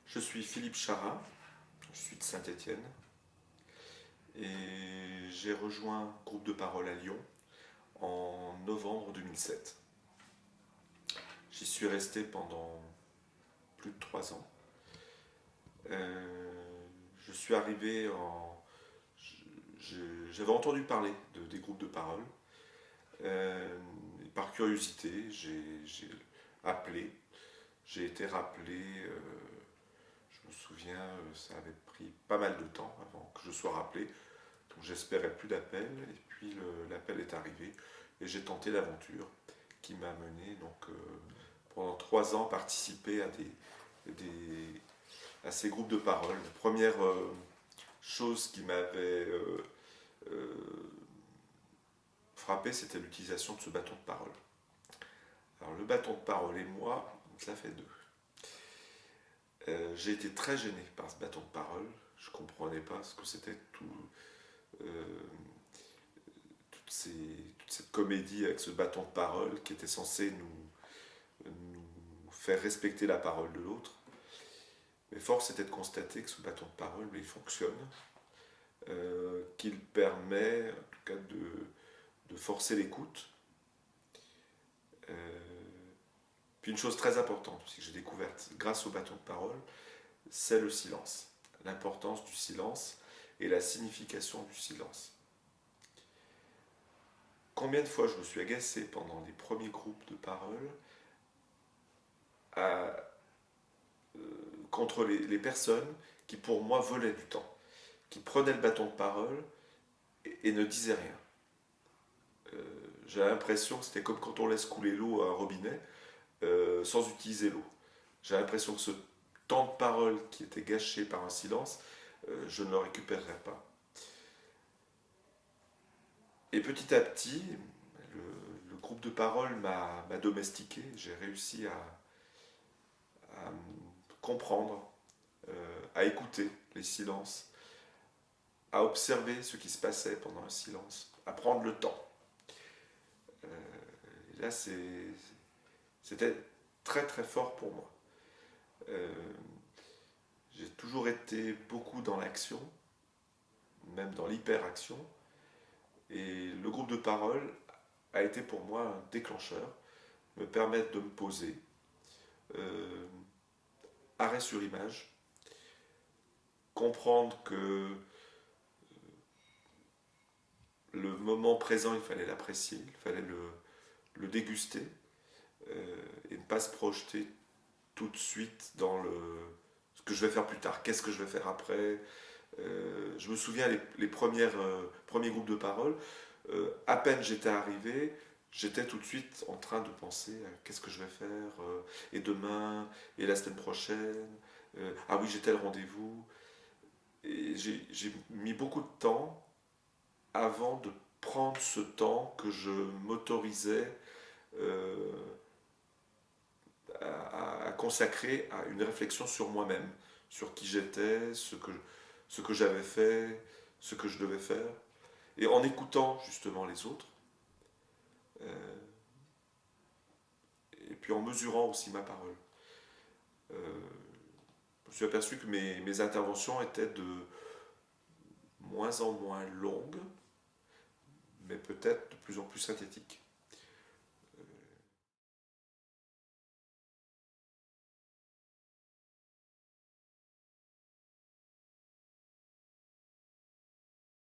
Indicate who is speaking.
Speaker 1: Je suis Philippe Charat, je suis de Saint-Étienne et j'ai rejoint un groupe de parole à Lyon en novembre 2007. J'y suis resté pendant plus de 3 ans. Je suis arrivé en... J'avais entendu parler des groupes de parole. Et par curiosité, j'ai appelé. J'ai été rappelé, je me souviens, ça avait pris pas mal de temps avant que je sois rappelé. Donc j'espérais plus d'appel, et puis l'appel est arrivé, et j'ai tenté l'aventure qui m'a mené pendant 3 ans participer à ces groupes de parole. La première chose qui m'avait frappé, c'était l'utilisation de ce bâton de parole. Alors le bâton de parole et moi, ça fait deux. J'ai été très gêné par ce bâton de parole. Je ne comprenais pas ce que c'était toute cette comédie avec ce bâton de parole qui était censé nous faire respecter la parole de l'autre. Mais force était de constater que ce bâton de parole, il fonctionne, qu'il permet en tout cas de forcer l'écoute. Puis une chose très importante aussi que j'ai découverte grâce au bâton de parole, c'est le silence. L'importance du silence et la signification du silence. Combien de fois je me suis agacé pendant les premiers groupes de parole contre les personnes qui pour moi volaient du temps, qui prenaient le bâton de parole et ne disaient rien. J'ai l'impression que c'était comme quand on laisse couler l'eau à un robinet sans utiliser l'eau. J'ai l'impression que ce temps de parole qui était gâché par un silence, je ne le récupérerai pas. Et petit à petit, le groupe de parole m'a domestiqué. J'ai réussi à comprendre, à écouter les silences, à observer ce qui se passait pendant un silence, à prendre le temps. Et là, c'était très très fort pour moi. J'ai toujours été beaucoup dans l'action, même dans l'hyperaction, et le groupe de parole a été pour moi un déclencheur, me permettre de me poser, arrêt sur image, comprendre que le moment présent, il fallait l'apprécier, il fallait le déguster, et ne pas se projeter tout de suite dans ce que je vais faire plus tard, qu'est-ce que je vais faire après. Je me souviens les premiers groupes de parole, à peine j'étais arrivé, j'étais tout de suite en train de penser à qu'est-ce que je vais faire, et demain, et la semaine prochaine, ah oui, j'ai tel rendez-vous. Et j'ai mis beaucoup de temps avant de prendre ce temps que je m'autorisais à consacrer à une réflexion sur moi-même, sur qui j'étais, ce que j'avais fait, ce que je devais faire. Et en écoutant justement les autres, et puis en mesurant aussi ma parole. Je me suis aperçu que mes interventions étaient de moins en moins longues, mais peut-être de plus en plus synthétiques.